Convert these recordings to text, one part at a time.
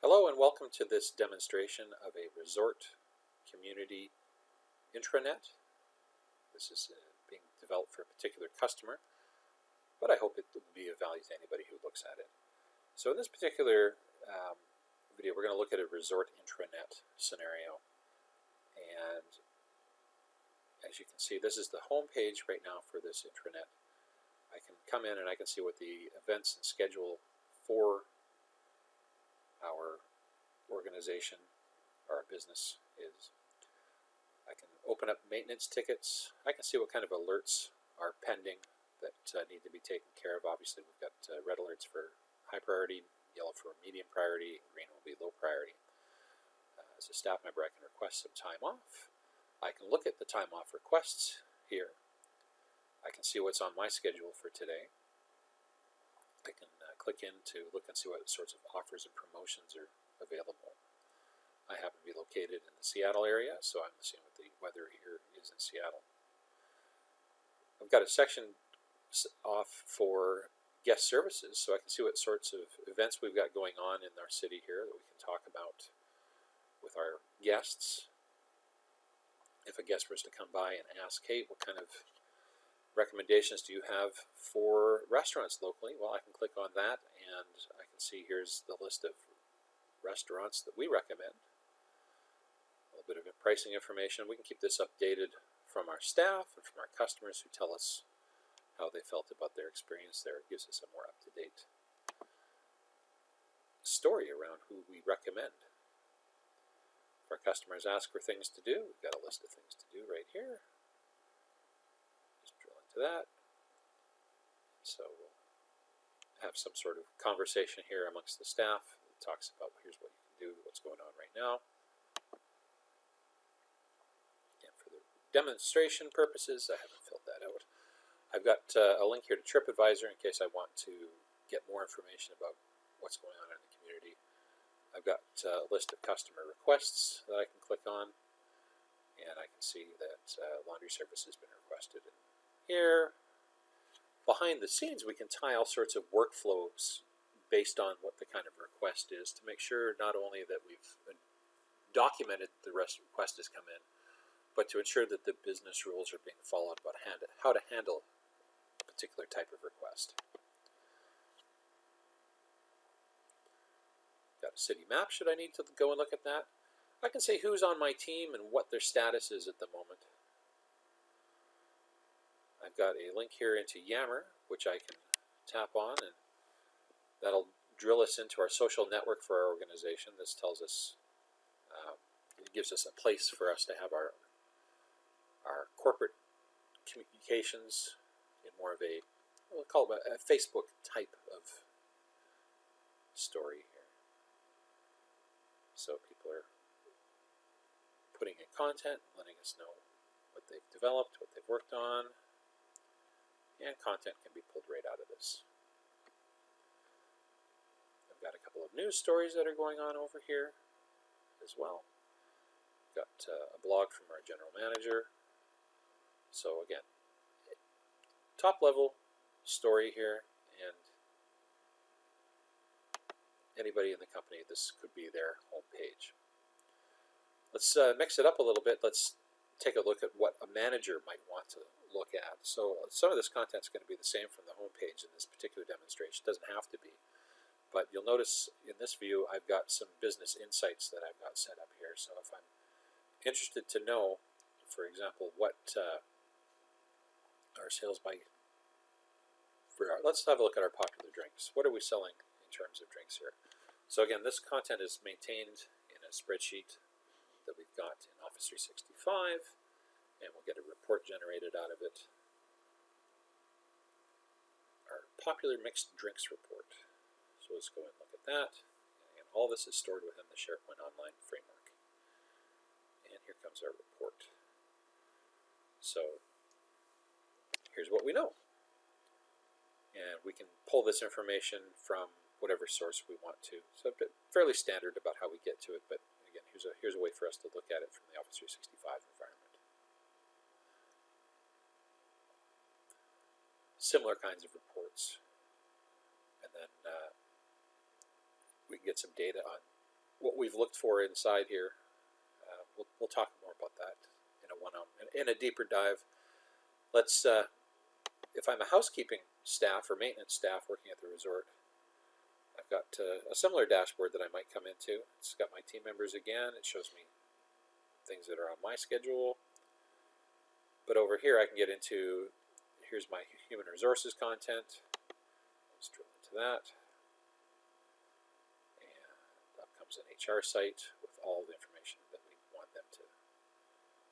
Hello and welcome to this demonstration of a resort community intranet. This is being developed for a particular customer, but I hope it will be of value to anybody who looks at it. So in this particular video, we're going to look at a resort intranet scenario. And as you can see, this is the home page right now for this intranet. I can come in and I can see what the events and schedule for our organization or our business is. I can open up maintenance tickets. I can see what kind of alerts are pending that need to be taken care of. Obviously, we've got red alerts for high priority, yellow for medium priority, and green will be low priority. As a staff member, I can request some time off. I can look at the time off requests here. I can see what's on my schedule for today. I can click in to look and see what sorts of offers and promotions are available. I happen to be located in the Seattle area, so I'm seeing what the weather here is in Seattle. I've got a section off for guest services, so I can see what sorts of events we've got going on in our city here that we can talk about with our guests. If a guest was to come by and ask, hey, what kind of recommendations do you have for restaurants locally? Well, I can click on that and I can see here's the list of restaurants that we recommend. A little bit of pricing information. We can keep this updated from our staff and from our customers who tell us how they felt about their experience there. It gives us a more up-to-date story around who we recommend. If our customers ask for things to do, we've got a list of things to do right here. That. So we'll have some sort of conversation here amongst the staff. It talks about here's what you can do, what's going on right now. And for the demonstration purposes, I haven't filled that out. I've got a link here to TripAdvisor in case I want to get more information about what's going on in the community. I've got a list of customer requests that I can click on, and I can see that laundry service has been requested. Here, behind the scenes, we can tie all sorts of workflows based on what the kind of request is to make sure not only that we've documented the request has come in, but to ensure that the business rules are being followed about how to handle a particular type of request. Got a city map should I need to go and look at that. I can see who's on my team and what their status is at the moment. I've got a link here into Yammer, which I can tap on, and that'll drill us into our social network for our organization. This tells us, it gives us a place for us to have our corporate communications in more of a, we'll call it a Facebook type of story here. So people are putting in content, letting us know what they've developed, what they've worked on. And content can be pulled right out of this. I've got a couple of news stories that are going on over here as well. Got a blog from our general manager. So again, top level story here, and anybody in the company, this could be their home page. Let's mix it up a little bit. Let's take a look at what a manager might want to look at. So some of this content is going to be the same from the home page in this particular demonstration. It doesn't have to be. But you'll notice in this view I've got some business insights that I've got set up here. So if I'm interested to know, for example, what our sales by, let's have a look at our popular drinks. What are we selling in terms of drinks here? So again, this content is maintained in a spreadsheet that we've got in Office 365, and we'll get a report generated out of it. Our popular mixed drinks report. So let's go and look at that. And all this is stored within the SharePoint Online framework. And here comes our report. So here's what we know. And we can pull this information from whatever source we want to. So fairly standard about how we get to it, but again, here's a way for us to look at it from the Office 365 environment. Similar kinds of reports. And then we can get some data on what we've looked for inside here. We'll talk more about that in a deeper dive. Let's if I'm a housekeeping staff or maintenance staff working at the resort, I've got a similar dashboard that I might come into. It's got my team members again. It shows me things that are on my schedule. But over here I can get into, here's my human resources content. Let's drill into that. And up comes an HR site with all the information that we want them to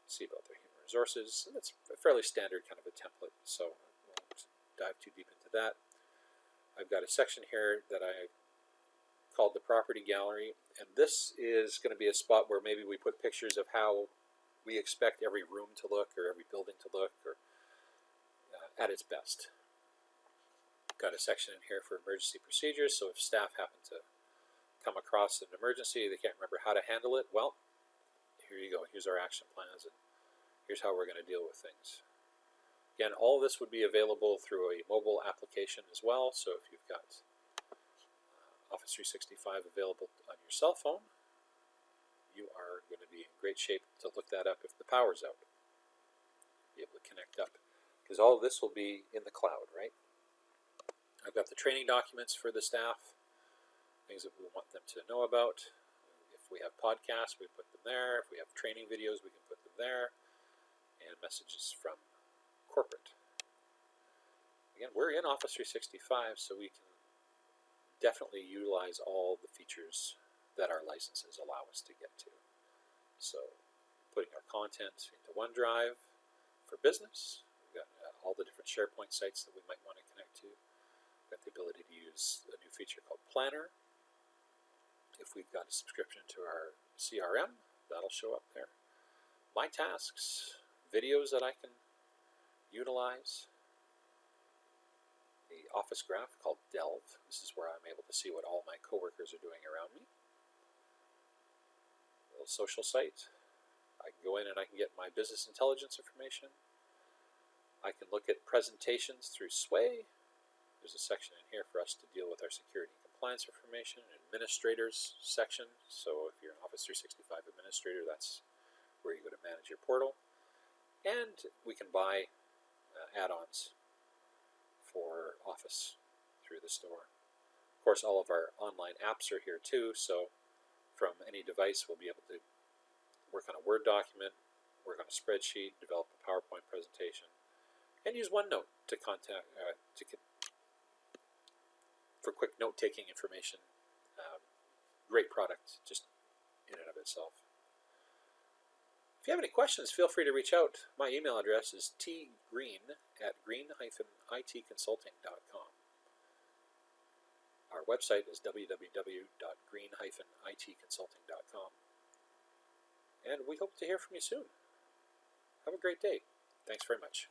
see about their human resources. And it's a fairly standard kind of a template, so I won't dive too deep into that. I've got a section here that I called the property gallery, and this is going to be a spot where maybe we put pictures of how we expect every room to look or every building to look, or at its best. Got a section in here for emergency procedures, so if staff happen to come across an emergency, they can't remember how to handle it, well, here you go, here's our action plans, and here's how we're going to deal with things. Again, all this would be available through a mobile application as well, so if you've got Office 365 available on your cell phone, you are going to be in great shape to look that up if the power's out. Be able to connect up, because all of this will be in the cloud, right? I've got the training documents for the staff, things that we want them to know about. If we have podcasts, we put them there. If we have training videos, we can put them there. And messages from corporate. Again, we're in Office 365, so we can definitely utilize all the features that our licenses allow us to get to. So, putting our content into OneDrive for business. We've got all the different SharePoint sites that we might want to connect to. We've got the ability to use a new feature called Planner. If we've got a subscription to our CRM, that'll show up there. My tasks, videos that I can utilize. The Office graph called Delve. This is where I'm able to see what all my coworkers are doing around me. A little social site. I can go in and I can get my business intelligence information. I can look at presentations through Sway. There's a section in here for us to deal with our security and compliance information. An administrators section. So if you're an Office 365 administrator, that's where you go to manage your portal. And we can buy add-ons for Office through the store. Of course, all of our online apps are here too, so from any device we'll be able to work on a Word document, work on a spreadsheet, develop a PowerPoint presentation, and use OneNote to for quick note-taking information. Great product just in and of itself. If you have any questions, feel free to reach out. My email address is tgreen@green-itconsulting.com. Our website is www.green-itconsulting.com. And we hope to hear from you soon. Have a great day. Thanks very much.